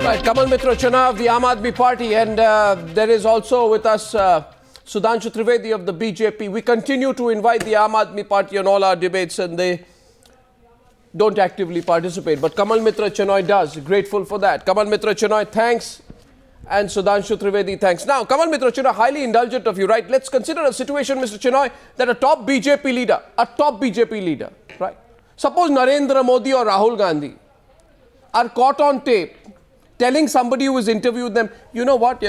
Right, Kamal Mitra Chunav, the Aam Aadmi Party, and there is also with us Sudhanshu Trivedi of the BJP. We continue to invite the Aam Aadmi Party on all our debates, and they don't actively participate. But Kamal Mitra Chenoy does. Grateful for that. Kamal Mitra Chenoy, thanks. And Sudhanshu Trivedi, thanks. Now, Kamal Mitra Chenoy, highly indulgent of you, right? Let's consider a situation, Mr. Chenoy, that a top BJP leader, right? Suppose Narendra Modi or Rahul Gandhi are caught on tape telling somebody who has interviewed them, you know what,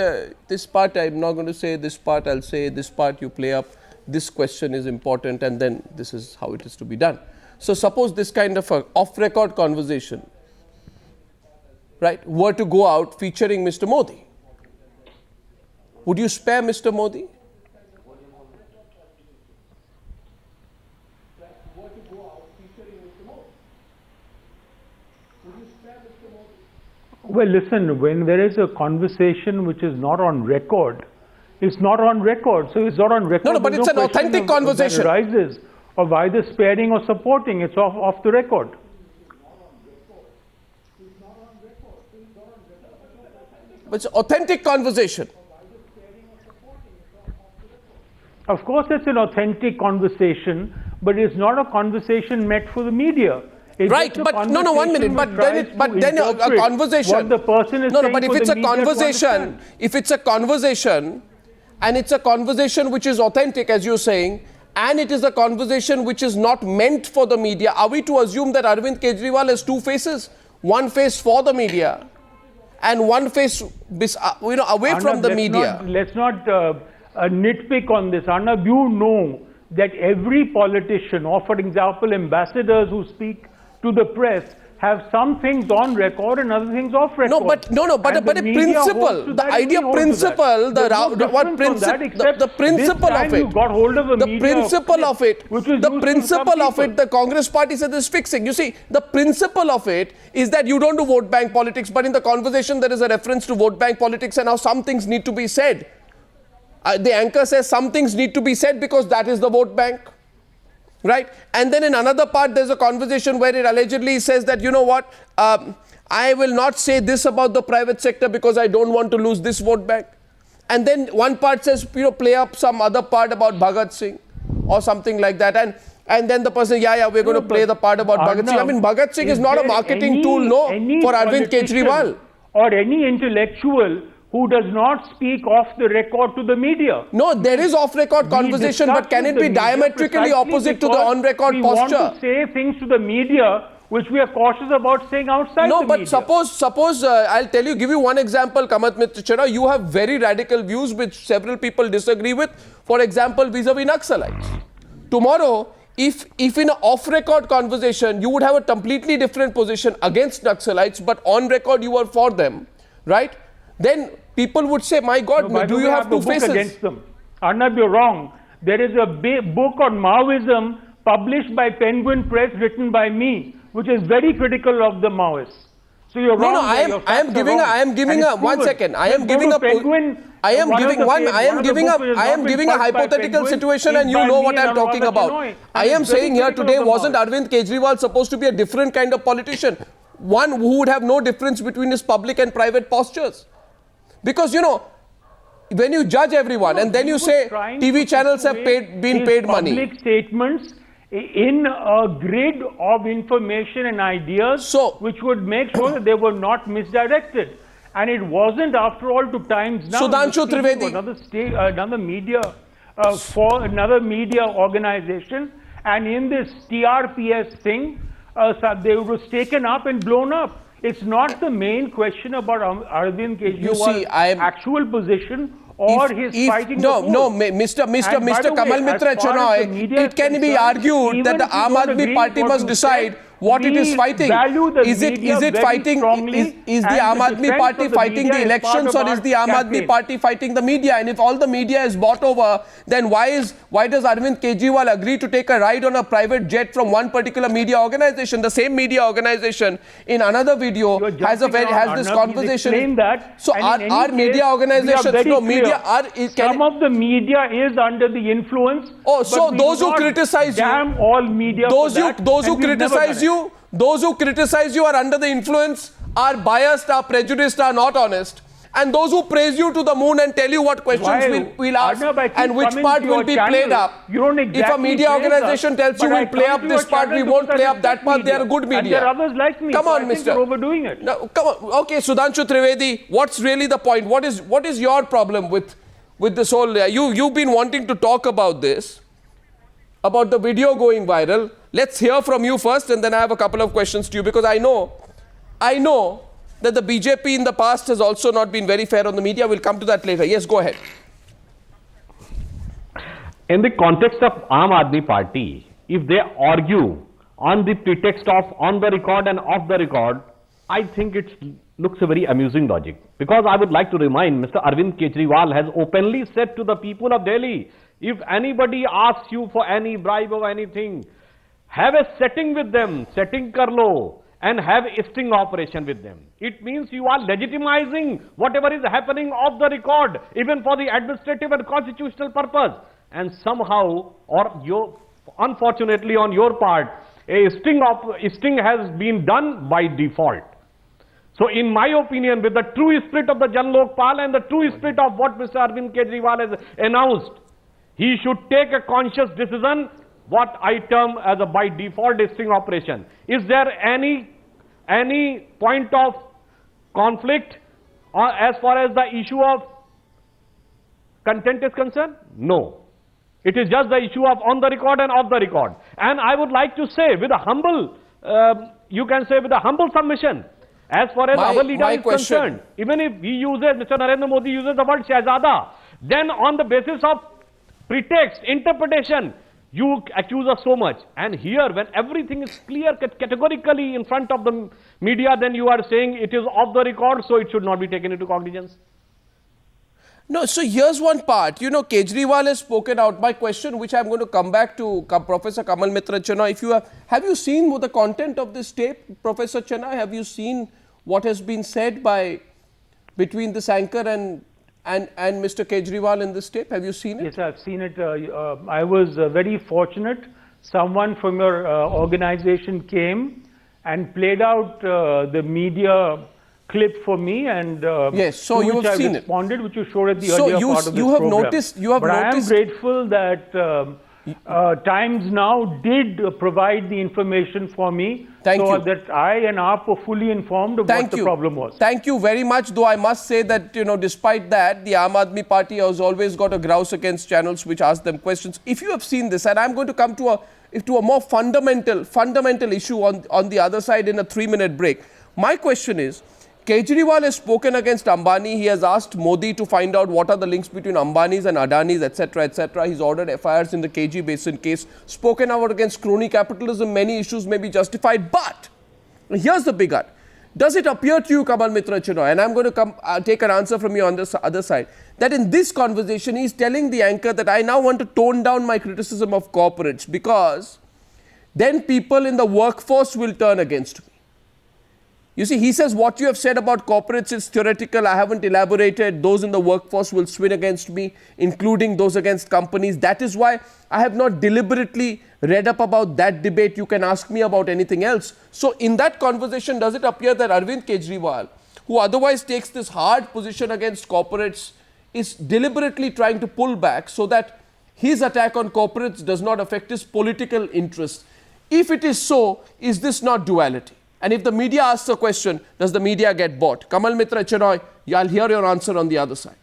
this part I'm not going to say, this part I'll say, this part you play up, this question is important, and then this is how it is to be done. So suppose this kind of a off-record conversation, right, were to go out featuring Mr. Modi. Would you spare Mr. Modi? Well, listen, when there is a conversation which is not on record, it's not on record. So it's not on record. No, but it's an authentic conversation. That arises of either sparing or supporting. It's off the record. But it's an authentic conversation. Of course, it's an authentic conversation, but it's not a conversation meant for the media. It's right, but no, 1 minute. But then a conversation. What the person is but if it's a conversation, and it's a conversation which is authentic, as you're saying, and it is a conversation which is not meant for the media, are we to assume that Arvind Kejriwal has two faces? One face for the media, and one face, away from the media. Let's not nitpick on this. Arnab, you know that every politician, or for example, ambassadors who speak to the press, have some things on record and other things off record. But a principle, the idea principle, the principle of it, you got hold of a the principle of it, the Congress party said is fixing. You see, the principle of it is that you don't do vote bank politics, but in the conversation there is a reference to vote bank politics and how some things need to be said. The anchor says some things need to be said because that is the vote bank. Right? And then in another part, there's a conversation where it allegedly says that, you know what, I will not say this about the private sector because I don't want to lose this vote bank. And then one part says, play up some other part about Bhagat Singh or something like that. And then the person, we're going to play the part about Bhagat Singh. I mean, Bhagat Singh is not a marketing tool, for Arvind Kejriwal. Or any intellectual who does not speak off the record to the media. No, there is off-record conversation, but can it be diametrically opposite to the on-record posture? We want to say things to the media which we are cautious about saying outside the media. No, but suppose I'll give you one example, Kamal Mitra Chenoy. You have very radical views which several people disagree with. For example, vis-a-vis Naxalites. Tomorrow, if in an off-record conversation, you would have a completely different position against Naxalites, but on record you are for them, right? Then people would say, my God, do you have two faces? Against them. Arnab, you're wrong. There is a book on Maoism published by Penguin Press, written by me, which is very critical of the Maoists. So you're wrong. I am giving a 1 second. I am giving a hypothetical situation, and you know what I'm talking about. I am saying here today, wasn't Arvind Kejriwal supposed to be a different kind of politician? One who would have no difference between his public and private postures. Because, when you judge everyone and then you say TV channels have been paid money. Public statements in a grid of information and ideas which would make sure that they were not misdirected. And it wasn't, after all, to Times Now. Sudhanshu Trivedi. Another media organization. And in this TRPS thing, they was taken up and blown up. It's not the main question about Arvind Kejriwal's actual position or his fighting the court. Mr. Kamal Mitra Chenoy, it can be argued that the Aam Aadmi Party must decide what it is fighting. Is the Aam Aadmi Party fighting the elections, or is the Aam Aadmi Party fighting the media? And if all the media is bought over, then why does Arvind Kejriwal agree to take a ride on a private jet from one particular media organization? The same media organization in another video has this conversation. So our media organizations, some of the media is under the influence. Oh, so those who criticize you, all media, those who criticize you are under the influence are biased, are prejudiced, are not honest. And those who praise you to the moon and tell you what questions we'll ask and which part will be played up. If a media organization tells you we'll play up this part, we won't play up that part, they are good media. And there are others like me. Come on, I think you're overdoing it. No, come on. Okay, Sudhanshu Trivedi, what's really the point? What is your problem with this whole... You've been wanting to talk about this, about the video going viral. Let's hear from you first, and then I have a couple of questions to you, because I know that the BJP in the past has also not been very fair on the media. We'll come to that later. Yes, go ahead. In the context of Aam Aadmi Party, if they argue on the pretext of on the record and off the record, I think it looks a very amusing logic. Because I would like to remind Mr. Arvind Kejriwal has openly said to the people of Delhi, if anybody asks you for any bribe or anything, have a setting with them, setting kar lo, and have a sting operation with them. It means you are legitimizing whatever is happening off the record, even for the administrative and constitutional purpose. And somehow, unfortunately on your part, a sting has been done by default. So in my opinion, with the true spirit of the Jan Lokpal and the true spirit of what Mr. Arvind Kejriwal has announced, he should take a conscious decision, what I term as a by default sting operation. Is there any point of conflict as far as the issue of content is concerned? No. It is just the issue of on the record and off the record. And I would like to say with a humble, you can say with a humble submission, as far as our leader is concerned, even if he uses, Mr. Narendra Modi uses the word Shahzada, then on the basis of pretext, interpretation, you accuse us so much. And here, when everything is clear categorically in front of the media, then you are saying it is off the record, so it should not be taken into cognizance. No, so here's one part. You know, Kejriwal has spoken out. My question, which I'm going to come back to Professor Kamal Mitra Chenoy, if you have you seen the content of this tape, Professor Chenoy? Have you seen what has been said between this anchor and Mr. Kejriwal in this tape? Have you seen it? Yes, I've seen it. I was very fortunate. Someone from your organization came and played out the media clip for me, and yes, so you have seen responded, which you showed at the earlier part of this program. But I am grateful that Times Now did provide the information for me, that I and AAP were fully informed of what the problem was. Thank you very much. Though I must say that, you know, despite that, the Aam Aadmi Party has always got a grouse against channels which ask them questions. If you have seen this, and I'm going to come to a more fundamental issue on the other side in a 3-minute break. My question is, Kejriwal has spoken against Ambani. He has asked Modi to find out what are the links between Ambanis and Adanis, etc., etc. He's ordered FIRs in the KG Basin case, spoken out against crony capitalism. Many issues may be justified. But here's the big one. Does it appear to you, Kamal Mitra Chenoy, and I'm going to take an answer from you on this other side, that in this conversation he's telling the anchor that I now want to tone down my criticism of corporates because then people in the workforce will turn against me? You see, he says what you have said about corporates is theoretical. I haven't elaborated. Those in the workforce will swing against me, including those against companies. That is why I have not deliberately read up about that debate. You can ask me about anything else. So in that conversation, does it appear that Arvind Kejriwal, who otherwise takes this hard position against corporates, is deliberately trying to pull back so that his attack on corporates does not affect his political interests? If it is so, is this not duality? And if the media asks a question, does the media get bought? Kamal Mitra Chenoy, I'll hear your answer on the other side.